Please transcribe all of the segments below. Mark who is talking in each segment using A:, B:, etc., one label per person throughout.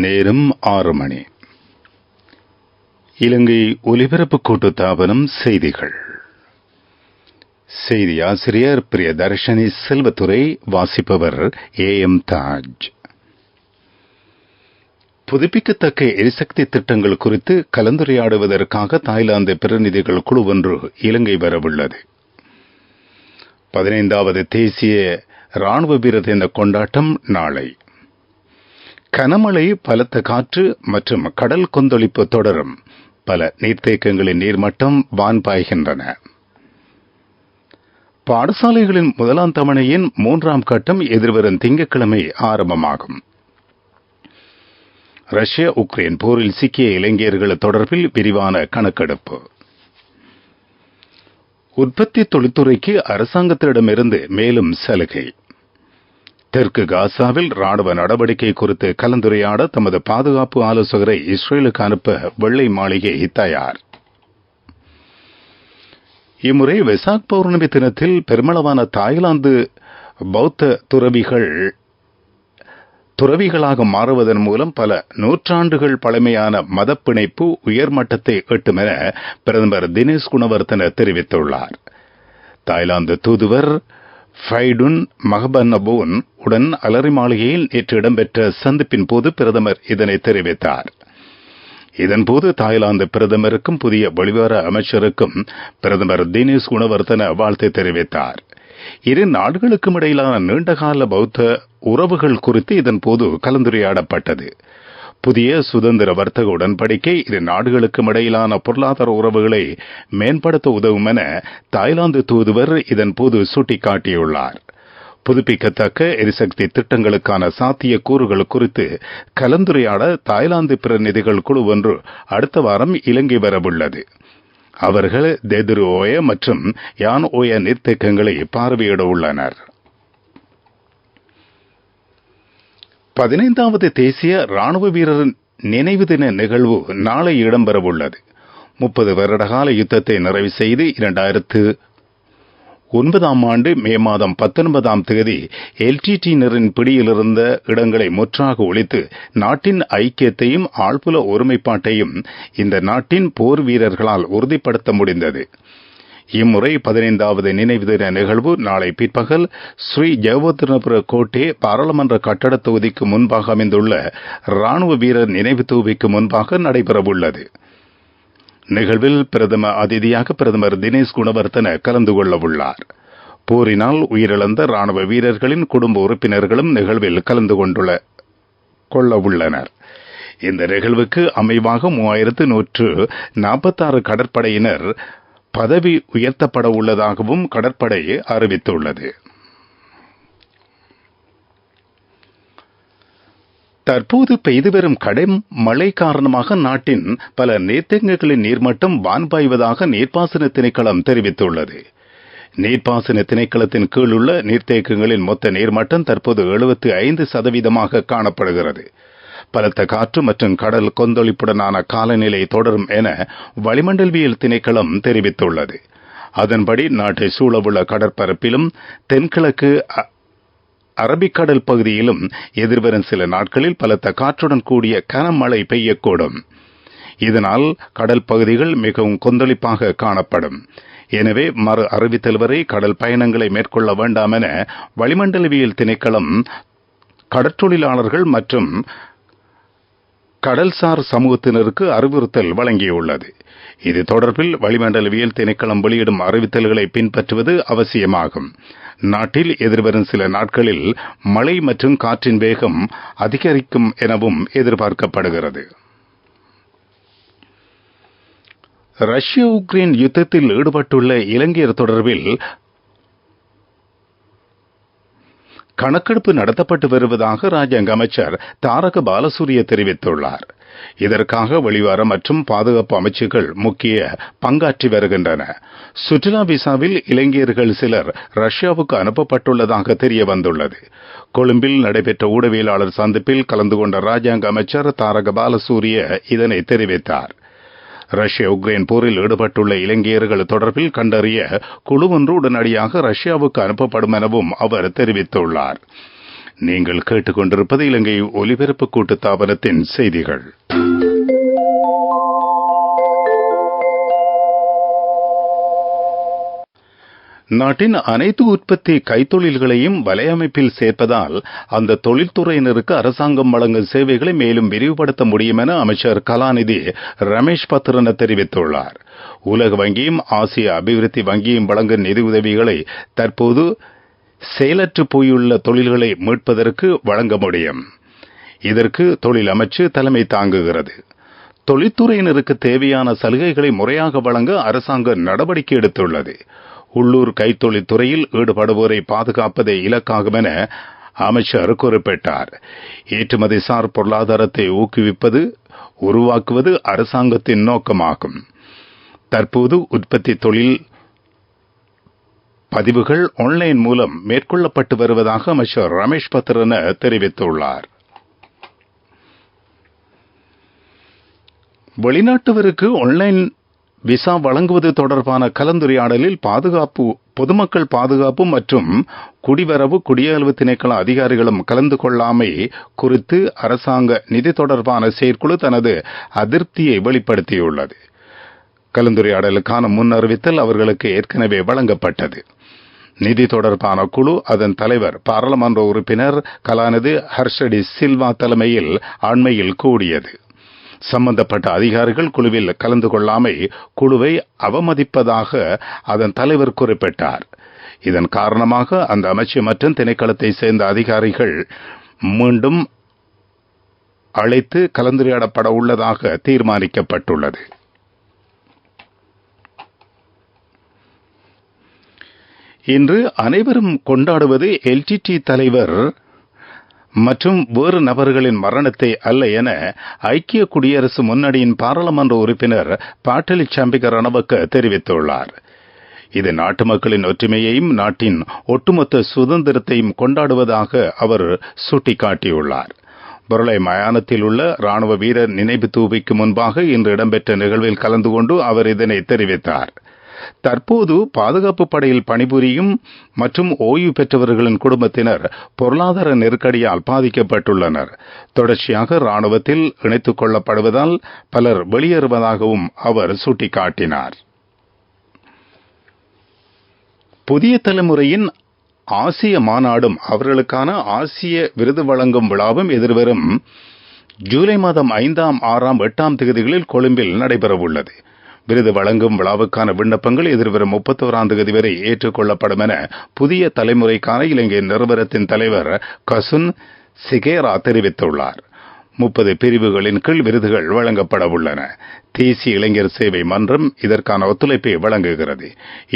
A: நேரம் 6 மணி. இலங்கை ஒலிபரப்பு கூட்டுத்தாபனம் செய்திகள். செய்தி ஆசிரியர் பிரியதர்ஷினி செல்வத்துறை. வாசிப்பவர் AM தாஜ். புதுப்பிக்கத்தக்க எரிசக்தி திட்டங்கள் குறித்து கலந்துரையாடுவதற்காக தாய்லாந்து பிரதிநிதிகள் குழு ஒன்று இலங்கை வரவுள்ளது. 15வது தேசிய ராணுவ வீரர் தின கொண்டாட்டம் நாளை. கனமழை, பலத்த காற்று மற்றும் கடல் கொந்தளிப்பு தொடரும். பல நீர்த்தேக்கங்களின் நீர்மட்டம் வான்பாய்கின்றன. பாடசாலைகளின் முதலாம் தவணையின் 3ஆம் கட்டம் எதிர்வரும் திங்கட்கிழமை ஆரம்பமாகும். ரஷ்யா உக்ரைன் போரில் சிக்கிய இளைஞர்கள் தொடர்பில் விரிவான கணக்கெடுப்பு. உற்பத்தி தொழில்துறைக்கு அரசாங்கத்திடமிருந்து மேலும் சலுகை. தெற்கு காசாவில் ராணுவ நடவடிக்கை குறித்து கலந்துரையாட தமது பாதுகாப்பு ஆலோசகரை இஸ்ரேலுக்கு அனுப்ப வெள்ளை மாளிகை தயார். இம்முறை வெசாக் பௌர்ணமி தினத்தில் பெருமளவான தாய்லாந்து பௌத்த துறவிகளாக மாறுவதன் மூலம் பல நூற்றாண்டுகள் பழமையான மதப்பிணைப்பு உயர்மட்டத்தை எட்டும் என பிரதமர் தினேஷ் குணவர்த்தன தெரிவித்துள்ளார். தாய்லாந்து தூதுவர் ஃபைடுன் மகபன்னபோன் உடன் அலரி மாளிகையில் நேற்று இடம்பெற்ற சந்திப்பின் போது பிரதமர் இதனை தெரிவித்தார். இதன்போது தாய்லாந்து பிரதமருக்கும் புதிய வெளிவார அமைச்சருக்கும் பிரதமர் தினேஷ் குணவர்த்தன வாழ்த்து தெரிவித்தார். இரு நாடுகளுக்கும் இடையிலான நீண்டகால பௌத்த உறவுகள் குறித்து இதன்போது கலந்துரையாடப்பட்டது. புதிய சுதந்திர வர்த்தக உடன்படிக்கை இரு நாடுகளுக்கும் இடையிலான பொருளாதார உறவுகளை மேம்படுத்த உதவும் என தாய்லாந்து தூதுவர் இதன்போது சுட்டிக்காட்டியுள்ளார். புதுப்பிக்கத்தக்க எரிசக்தி திட்டங்களுக்கான சாத்திய கூறுகள் குறித்து கலந்துரையாட தாய்லாந்து பிரதிநிதிகள் குழு ஒன்று அடுத்த வாரம் இலங்கை வரவுள்ளது. அவர்கள் தெதுரு ஓய மற்றும் யான் ஓய நீர்த்தேக்கங்களை பார்வையிட உள்ளனர். 15வது தேசிய ராணுவ வீரர் நினைவு தின நிகழ்வு நாளை இடம்பெறவுள்ளது. 30 வருடகால யுத்தத்தை நிறைவு செய்து 2009ஆம் ஆண்டு மே மாதம் 19ஆம் தேதி LTT-னரின் பிடியிலிருந்த இடங்களை முற்றாக ஒழித்து நாட்டின் ஐக்கியத்தையும் ஆழ்புல ஒருமைப்பாட்டையும் இந்த நாட்டின் போர் வீரர்களால் உறுதிப்படுத்த முடிந்தது. இம்முறை 15வது நினைவு தின நிகழ்வு நாளை பிற்பகல் ஸ்ரீ ஜெயவர்தனபுர கோட்டே பாராளுமன்ற கட்டட தொகுதிக்கு முன்பாக அமைந்துள்ள ராணுவ வீரர் நினைவு தூவிக்கு முன்பாக நடைபெறவுள்ளது. நிகழ்வில் பிரதம அதிதியாக பிரதமர் தினேஷ் குணவர்த்தன கலந்து கொள்ளவுள்ளார். போரினால் உயிரிழந்த ராணுவ வீரர்களின் குடும்ப உறுப்பினர்களும் நிகழ்வில் கலந்து கொள்ளவுள்ளனர். இந்த நிகழ்வுக்கு அமைவாக 3146 கடற்படையினர் பதவி உயர்த்தப்பட உள்ளதாகவும் கடற்படை அறிவித்துள்ளது. தற்போது பெய்து வரும் கடும் மழை காரணமாக நாட்டின் பல நீர்த்தேக்கங்களின் நீர்மட்டம் வான்பாய்வதாக நீர்ப்பாசன திணைக்களம் தெரிவித்துள்ளது. நீர்ப்பாசன திணைக்களத்தின் கீழ் உள்ள நீர்த்தேக்கங்களின் மொத்த நீர்மட்டம் தற்போது 75% காணப்படுகிறது. பலத்த காற்று மற்றும் கடல் கொந்தளிப்புடனான காலநிலை தொடரும் என வளிமண்டலவியல் திணைக்களம் தெரிவித்துள்ளது. அதன்படி நாட்டை சூழவுள்ள கடற்பரப்பிலும் தென்கிழக்கு அரபிக்கடல் பகுதியிலும் எதிர்வரும் சில நாட்களில் பலத்த காற்றுடன் கூடிய கனமழை பெய்யக்கூடும். இதனால் கடல் பகுதிகள் மிகவும் கொந்தளிப்பாக காணப்படும். எனவே மறு அறிவித்தல் வரை கடல் பயணங்களை மேற்கொள்ள வேண்டாம் என வளிமண்டலவியல் திணைக்களம் கடற்றொழிலாளர்கள் மற்றும் கடல்சார் சமூகத்தினருக்கு அறிவுறுத்தல் வழங்கியுள்ளது. இது தொடர்பில் வளிமண்டலவியல் திணைக்களம் வெளியிடும் அறிவித்தல்களை பின்பற்றுவது அவசியமாகும். நாட்டில் எதிர்வரும் சில நாட்களில் மழை மற்றும் காற்றின் வேகம் அதிகரிக்கும் எனவும் எதிர்பார்க்கப்படுகிறது. ரஷ்யா உக்ரைன் யுத்தத்தில் ஈடுபட்டுள்ள இலங்கையர் தொடர்பில் கணக்கெடுப்பு நடத்தப்பட்டு வருவதாக ராஜாங்க அமைச்சர் தாரக பாலசூரிய தெரிவித்துள்ளார். இதற்காக வெளிவார மற்றும் பாதுகாப்பு அமைச்சுகள் முக்கிய பங்காற்றி வருகின்றன. சுற்றுலா விசாவில் இலங்கையர்கள் சிலர் ரஷ்யாவுக்கு அனுப்பப்பட்டுள்ளதாக தெரிய வந்துள்ளது. கொழும்பில் நடைபெற்ற ஊடகவியலாளர் சந்திப்பில் கலந்து கொண்ட ராஜாங்க அமைச்சர் தாரக பாலசூரிய இதனை தெரிவித்தார். ரஷ்யா உக்ரைன் போரில் ஈடுபட்டுள்ள இலங்கையர்கள் தொடர்பில் கண்டறிய குழு ஒன்று உடனடியாக ரஷ்யாவுக்கு அனுப்பப்படும் எனவும் அவர் தெரிவித்துள்ளார். நீங்கள் கேட்டுக்கொண்டிருப்பது இலங்கை ஒலிபரப்பு கூட்டுத்தாபனத்தின் செய்திகள். நாட்டின் அனைத்து உற்பத்தி கைத்தொழில்களையும் வலையமைப்பில் சேர்ப்பதால் அந்த தொழில்துறையினருக்கு அரசாங்கம் வழங்கும் சேவைகளை மேலும் விரிவுபடுத்த முடியும் என அமைச்சர் கலாநிதி ரமேஷ் பத்ரன தெரிவித்துள்ளார். உலக வங்கியும் ஆசிய அபிவிருத்தி வங்கியும் வழங்கும் நிதியுதவிகளை தற்போது செயலற்று போயுள்ள தொழில்களை மீட்பதற்கு வழங்க முடியும். இதற்கு தொழில் அமைச்சு தலைமை தாங்குகிறது. தொழில்துறையினருக்கு தேவையான சலுகைகளை முறையாக வழங்க அரசாங்கம் நடவடிக்கை எடுத்துள்ளது. உள்ளூர் கைத்தொழில் துறையில் ஈடுபடுவோரை பாதுகாப்பதே இலக்காகும் என அமைச்சர் குறிப்பிட்டார். ஏற்றுமதிசார் பொருளாதாரத்தை ஊக்குவிப்பது உருவாக்குவது அரசாங்கத்தின் நோக்கமாகும். தற்போது உற்பத்தி தொழில் பதிவுகள் ஆன்லைன் மூலம் மேற்கொள்ளப்பட்டு வருவதாக அமைச்சர் ரமேஷ் பத்ரன தெரிவித்துள்ளார். வெளிநாட்டவருக்கு ஆன்லைன் விசா வழங்குவது தொடர்பான கலந்துரையாடலில் பொதுமக்கள் பாதுகாப்பு மற்றும் குடிவரவு குடியகல்வு திணைக்கள அதிகாரிகளும் கலந்து கொள்ளாமை குறித்து அரசாங்க நிதி தொடர்பான செயற்குழு தனது அதிருப்தியை வெளிப்படுத்தியுள்ளது. கலந்துரையாடலுக்கான முன் அறிவித்தல் அவர்களுக்கு ஏற்கனவே வழங்கப்பட்டது. நிதி தொடர்பான குழு அதன் தலைவர் பாராளுமன்ற உறுப்பினர் கலாநிதி ஹர்ஷடி சில்வா தலைமையில் அண்மையில் கூடியது. சம்பந்தப்பட்ட அதிகாரிகள் குழுவில் கலந்து கொள்ளாமை குழுவை அவமதிப்பதாக அதன் தலைவர் குறிப்பிட்டார். இதன் காரணமாக அந்த அமைச்சு மற்றும் திணைக்களத்தை சேர்ந்த அதிகாரிகள் மீண்டும் அழைத்து கலந்துரையாடப்பட உள்ளதாக தீர்மானிக்கப்பட்டுள்ளது. இன்று அனைவரும் கொண்டாடுவது எல்டிடி தலைவர் மற்றும் வேறு நபர்களின் மரணத்தை அல்ல என ஐக்கிய குடியரசு முன்னணியின் பாராளுமன்ற உறுப்பினர் பாட்டலி சம்பிக ரணவக்க தெரிவித்துள்ளார். இது நாட்டு மக்களின் ஒற்றுமையையும் நாட்டின் ஒட்டுமொத்த சுதந்திரத்தையும் கொண்டாடுவதாக அவர் சுட்டிக்காட்டியுள்ளார். பொருளை மயானத்தில் உள்ள ராணுவ வீரர் நினைவு தூபிக்கு முன்பாக இன்று இடம்பெற்ற நிகழ்வில் கலந்து கொண்டு அவர் இதனை தெரிவித்தார். தற்போது பாதுகாப்பு படையில் பணிபுரியும் மற்றும் ஓய்வு பெற்றவர்களின் குடும்பத்தினர் பொருளாதார நெருக்கடியால் பாதிக்கப்பட்டுள்ளனர். தொடர்ச்சியாக ராணுவத்தில் இணைத்துக் கொள்ளப்படுவதால் பலர் வெளியேறுவதாகவும் அவர் சுட்டிக்காட்டினார். புதிய தலைமுறையின் ஆசிய மாநாடும் அவர்களுக்கான ஆசிய விருது வழங்கும் விழாவும் எதிர்வரும் ஜூலை மாதம் 5, 6, 8 தேதிகளில் கொழும்பில் நடைபெறவுள்ளது. விருது வழங்கும் விழாவுக்கான விண்ணப்பங்கள் எதிர்வரும் 31 வரை ஏற்றுக்கொள்ளப்படும் என புதிய தலைமுறைக்கான இலங்கை நிறுவனத்தின் தலைவர் கசுன் சிகேரா தெரிவித்துள்ளார். 30 பிரிவுகளின் கீழ் விருதுகள் வழங்கப்பட உள்ளன. தேசிய இளைஞர் சேவை மன்றம் இதற்கான ஒத்துழைப்பை வழங்குகிறது.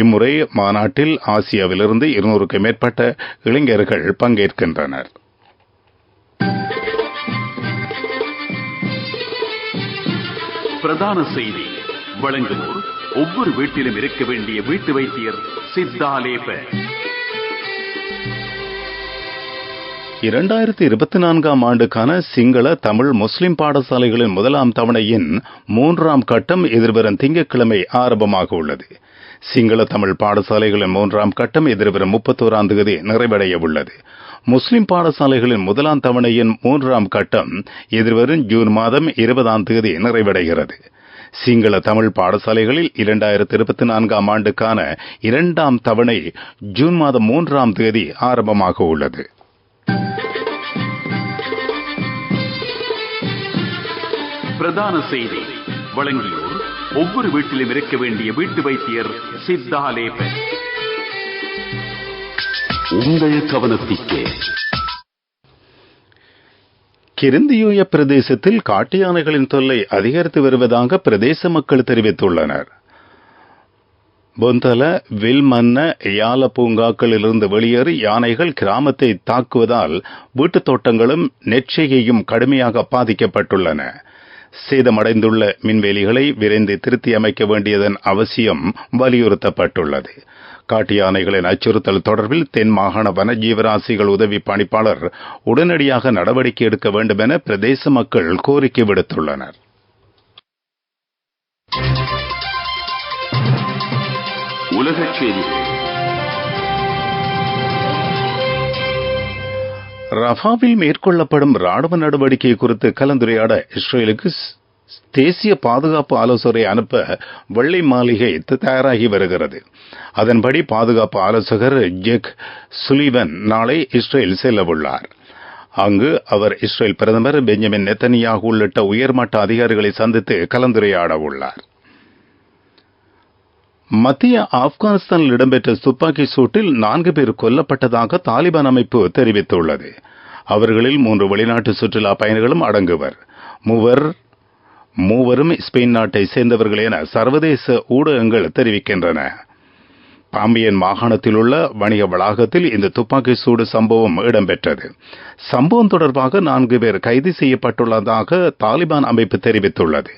A: இம்முறை மாநாட்டில் ஆசியாவிலிருந்து 200க்கும் மேற்பட்ட இளைஞர்கள் பங்கேற்கின்றனர்.
B: பிரதான செய்தி வழங்குவோர் ஒவ்வொரு வீட்டிலும் இருக்க வேண்டிய வீட்டு வைத்தியர் சித்தாலேப.
A: 2024 ஆண்டுக்கான சிங்கள தமிழ் முஸ்லிம் பாடசாலைகளின் முதலாம் தவணையின் 3ஆம் கட்டம் எதிர்வரும் திங்கட்கிழமை ஆரம்பமாக உள்ளது. சிங்கள தமிழ் பாடசாலைகளின் 3ஆம் கட்டம் எதிர்வரும் 31 நிறைவடைய உள்ளது. முஸ்லிம் பாடசாலைகளின் முதலாம் தவணையின் 3ஆம் கட்டம் எதிர்வரும் ஜூன் மாதம் 20 நிறைவடைகிறது. சிங்கள தமிழ் பாடசாலைகளில் 2024 ஆண்டுக்கான 2ஆம் தவணை ஜூன் மாதம் 3ஆம் தேதி ஆரம்பமாக உள்ளது.
B: பிரதான செய்தி வழங்கியோர் ஒவ்வொரு வீட்டிலும் இருக்க வேண்டிய வீட்டு வைத்தியர் சித்தாலேப. உங்கள் கவனத்திற்கு
A: கிருந்தியூய பிரதேசத்தில் காட்டு யானைகளின் தொல்லை அதிகரித்து வருவதாக பிரதேச மக்கள் தெரிவித்துள்ளனர். பொந்தல, வில்மன்ன, யால பூங்காக்களிலிருந்து வெளியேறி யானைகள் கிராமத்தை தாக்குவதால் வீட்டுத் தோட்டங்களும் நெற்செய்கையும் கடுமையாக பாதிக்கப்பட்டுள்ளன. சேதமடைந்துள்ள மின்வேலிகளை விரைந்து திருத்தி அமைக்க வேண்டியதன் அவசியம் வலியுறுத்தப்பட்டுள்ளது. காட்டு யானைகளின் அச்சுறுத்தல் தொடர்பில் தென் மாகாண வனஜீவராசிகள் உதவி பணிப்பாளர் உடனடியாக நடவடிக்கை எடுக்க வேண்டும் என பிரதேச மக்கள் கோரிக்கை விடுத்துள்ளனர்.
B: உலகச் செய்திகள்.
A: ரஃபாவில் மேற்கொள்ளப்படும் ராணுவ நடவடிக்கை குறித்து கலந்துரையாட இஸ்ரேலுக்கு தேசிய பாதுகாப்பு ஆலோசகரை அனுப்ப வெள்ளை மாளிகை தயாராகி வருகிறது. அதன்படி பாதுகாப்பு ஆலோசகர் ஜெக் சுலிவன் நாளை இஸ்ரேல் செல்லவுள்ளார். அங்கு அவர் இஸ்ரேல் பிரதமர் பெஞ்சமின் நெத்தனியாகு உள்ளிட்ட உயர்மட்ட அதிகாரிகளை சந்தித்து கலந்துரையாட உள்ளார். மத்திய ஆப்கானிஸ்தானில் இடம்பெற்ற துப்பாக்கி சூட்டில் 4 பேர் கொல்லப்பட்டதாக தாலிபான் அமைப்பு தெரிவித்துள்ளது. அவர்களில் 3 வெளிநாட்டு சுற்றுலா பயணிகளும் அடங்குவர். மூவரும் ஸ்பெயின் நாட்டை சேர்ந்தவர்கள் என சர்வதேச ஊடகங்கள் தெரிவிக்கின்றன. பாம்பியன் மாகாணத்தில் உள்ள வணிக வளாகத்தில் இந்த துப்பாக்கி சூடு சம்பவம் இடம்பெற்றது. சம்பவம் தொடர்பாக 4 பேர் கைது செய்யப்பட்டுள்ளதாக தாலிபான் அமைப்பு தெரிவித்துள்ளது.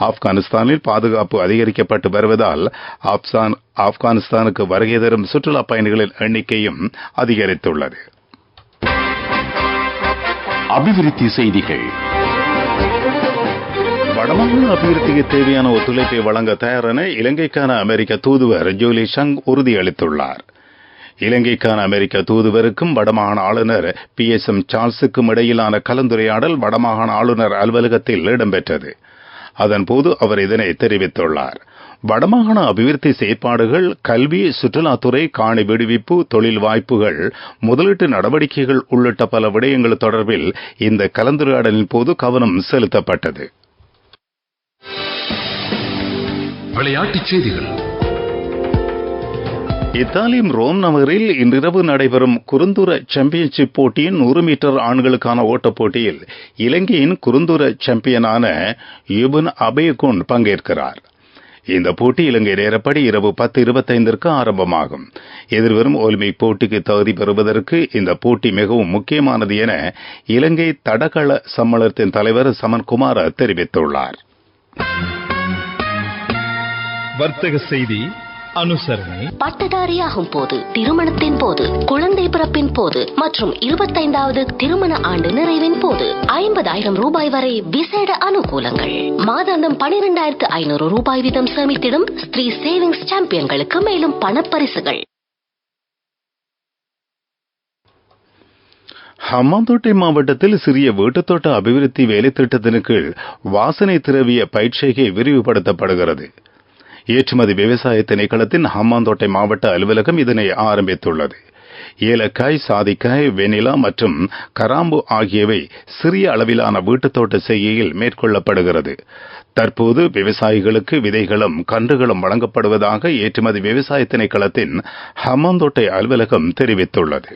A: ஆப்கானிஸ்தானில் பாதுகாப்பு அதிகரிக்கப்பட்டு வருவதால் ஆப்கானிஸ்தானுக்கு வருகை தரும் சுற்றுலா பயணிகளின் எண்ணிக்கையும் அதிகரித்துள்ளது.
B: அபிவிருத்தி செய்திகள்.
A: வடமாகாண அபிவிருத்திக்கு தேவையான ஒத்துழைப்பை வழங்க தயாரென இலங்கைக்கான அமெரிக்க தூதுவர் ஜூலி ஷங் உறுதியளித்துள்ளார். இலங்கைக்கான அமெரிக்க தூதுவருக்கும் வடமாகாண ஆளுநர் PSM சார்ல்ஸுக்கும் இடையிலான கலந்துரையாடல் வடமாகாண ஆளுநர் அலுவலகத்தில் இடம்பெற்றது. அதன்போது அவர் இதனை தெரிவித்துள்ளார். வடமாகாண அபிவிருத்தி செயற்பாடுகள், கல்வி, சுற்றுலாத்துறை, காணி விடுவிப்பு, தொழில் வாய்ப்புகள், முதலீட்டு நடவடிக்கைகள் உள்ளிட்ட பல விடயங்கள் தொடர்பில் இந்த கலந்துரையாடலின் போது கவனம் செலுத்தப்பட்டது.
C: விளையாட்டுச் செய்திகள்.
A: இத்தாலியின் ரோம் நகரில் இன்றிரவு நடைபெறும் குறுந்தூர சாம்பியன்ஷிப் போட்டியின் 100 மீட்டர் ஆண்களுக்கான ஓட்டப் போட்டியில் இலங்கையின் குறுந்தூர சாம்பியனான யுபன் அபயகுன் பங்கேற்கிறார். இந்த போட்டி இலங்கை நேரப்படி இரவு 10:25 ஆரம்பமாகும். எதிர்வரும் ஒலிம்பிக் போட்டிக்கு தகுதி பெறுவதற்கு இந்த போட்டி மிகவும் முக்கியமானது என இலங்கை தடகள சம்மேளனத்தின் தலைவர் சமன்குமார் தெரிவித்துள்ளார்.
D: வர்த்தக செய்தி அனுசரணை.
E: பட்டதாரியாகும் போது, திருமணத்தின் போது, குழந்தை பிறப்பின் போது மற்றும் 25வது திருமண ஆண்டு நிறைவின் போது 50,000 ரூபாய் வரை விசேட அனுகூலங்கள். மாதாந்தம் 12,500 ரூபாய் வீதம் சேமித்திடும் ஸ்ரீ சேவிங்ஸ் சாம்பியன்களுக்கு மேலும் பணப்பரிசுகள்.
A: ஹம்பாந்தோட்டை மாவட்டத்தில் சிறிய வீட்டுத்தோட்ட அபிவிருத்தி வேலை திட்டத்தின் கீழ் வாசனை திரவிய பயிற்சிகை விரிவுபடுத்தப்படுகிறது. ஏற்றுமதி விவசாய திணைக்களத்தின் ஹம்பாந்தோட்டை மாவட்ட அலுவலகம் இதனை ஆரம்பித்துள்ளது. ஏலக்காய், சாதிக்காய், வெனிலா மற்றும் கராம்பு ஆகியவை சிறிய அளவிலான வீட்டுத்தோட்ட செய்கையில் மேற்கொள்ளப்படுகிறது. தற்போது விவசாயிகளுக்கு விதைகளும் கன்றுகளும் வழங்கப்படுவதாக ஏற்றுமதி விவசாய திணைக்களத்தின் ஹம்பாந்தோட்டை அலுவலகம் தெரிவித்துள்ளது.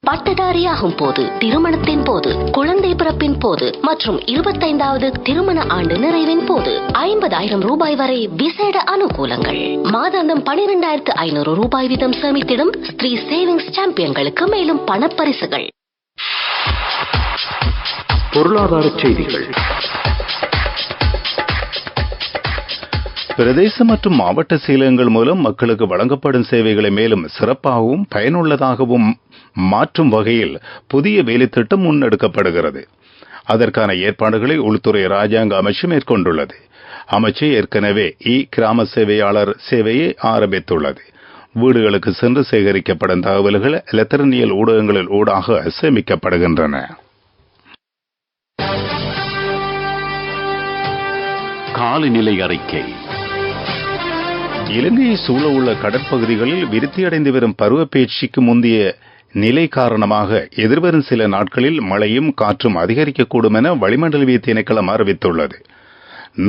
E: பட்டதாரியாகும் போது, திருமணத்தின் போது, குழந்தை பிறப்பின் போது மற்றும் 25வது திருமண ஆண்டு நிறைவின் போது 50,000 ரூபாய் வரை விசேட அனுகூலங்கள். மாதாந்தம் 12,500 ரூபாய் வீதம் சேமித்திடும் ஸ்ரீ சேவிங்ஸ் சாம்பியன்களுக்கு மேலும் பணப்பரிசுகள்.
B: பொருளாதார செய்திகள்.
A: பிரதேச மற்றும் மாவட்ட செயலகங்கள் மூலம் மக்களுக்கு வழங்கப்படும் சேவைகளை மேலும் சிறப்பாகவும் பயனுள்ளதாகவும் மாற்றும் வகையில் புதிய வேலைத்திட்டம் முன்னெடுக்கப்படுகிறது. அதற்கான ஏற்பாடுகளை உள்துறை ராஜாங்க அமைச்சு மேற்கொண்டுள்ளது. அமைச்சு ஏற்கனவே கிராம சேவையாளர் சேவையை ஆரம்பித்துள்ளது. வீடுகளுக்கு சென்று சேகரிக்கப்படும் தகவல்கள் எலக்ட்ரானியல் ஊடகங்களில் ஊடாக சேமிக்கப்படுகின்றன.
B: காலநிலை அறிக்கை.
A: இலங்கையை சூழ உள்ள கடற்பகுதிகளில் விருத்தியடைந்து வரும் பருவப்பெயர்ச்சிக்கு முந்தைய நிலை காரணமாக எதிர்வரும் சில நாட்களில் மழையும் காற்றும் அதிகரிக்கக்கூடும் என வளிமண்டலவிய திணைக்களம் அறிவித்துள்ளது.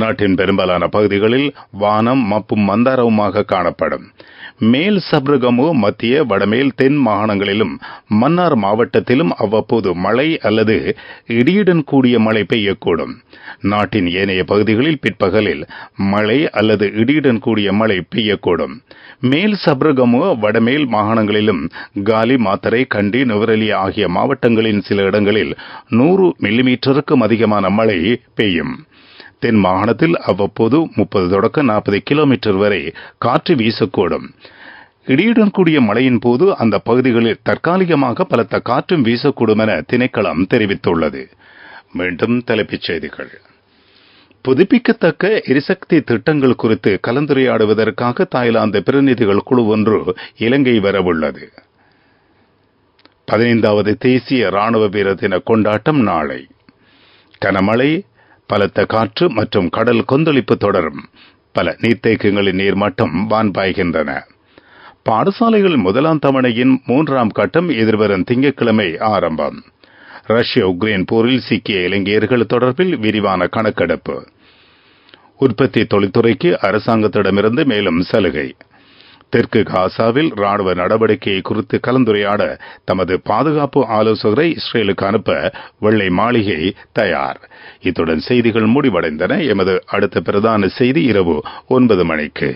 A: நாட்டின் பெரும்பாலான பகுதிகளில் வானம் மப்பும் மந்தாரவுமாக காணப்படும். மேல் சப்ரகமு, மத்திய, வடமேல், தென் மாகாணங்களிலும் மன்னார் மாவட்டத்திலும் அவ்வப்போது மழை அல்லது இடியுடன் கூடிய மழை பெய்யக்கூடும். நாட்டின் ஏனைய பகுதிகளில் பிற்பகலில் மழை அல்லது இடியுடன் கூடிய மழை பெய்யக்கூடும். மேல் சப்ரகமு, வடமேல் மாகாணங்களிலும் காலி, மாத்தறை, கண்டி, நுவரெலியா ஆகிய மாவட்டங்களின் சில இடங்களில் 100 மில்லிமீட்டருக்கும் அதிகமான மழை பெய்யும். தென் மாகாணத்தில் அவ்வப்போது 30 தொடக்க 40 கிலோமீட்டர் வரை காற்று வீசக்கூடும். இடியுடன் கூடிய மழையின் போது அந்த பகுதிகளில் தற்காலிகமாக பலத்த காற்றும் வீசக்கூடும் என திணைக்களம் தெரிவித்துள்ளது. மீண்டும் தலைப்புச் செய்திகள். புதுப்பிக்கத்தக்க எரிசக்தி திட்டங்கள் குறித்து கலந்துரையாடுவதற்காக தாய்லாந்து பிரதிநிதிகள் குழு ஒன்று இலங்கை வரவுள்ளது. 15வது தேசிய ராணுவ வீரர் தின கொண்டாட்டம் நாளை. கனமழை, பலத்த காற்று மற்றும் கடல் கொந்தளிப்பு தொடரும். பல நீர்த்தேக்கங்களின் நீர்மட்டம் வான்பாய்கின்றன. பாடசாலைகள் முதலாம் தவணையின் 3ஆம் கட்டம் எதிர்வரும் திங்கட்கிழமை ஆரம்பம். ரஷ்ய உக்ரைன் போரில் சிக்கிய இலங்கையர்கள் தொடர்பில் விரிவான கணக்கெடுப்பு. உற்பத்தி தொழில்துறைக்கு அரசாங்கத்திடமிருந்து மேலும் சலுகை. தெற்கு காசாவில் ராணுவ நடவடிக்கையை குறித்து கலந்துரையாட தமது பாதுகாப்பு ஆலோசகரை இஸ்ரேலுக்கு அனுப்ப வெள்ளை மாளிகை தயார். இத்துடன் செய்திகள் முடிவடைந்தன. எமது அடுத்த பிரதான செய்தி இரவு 9 மணிக்கு.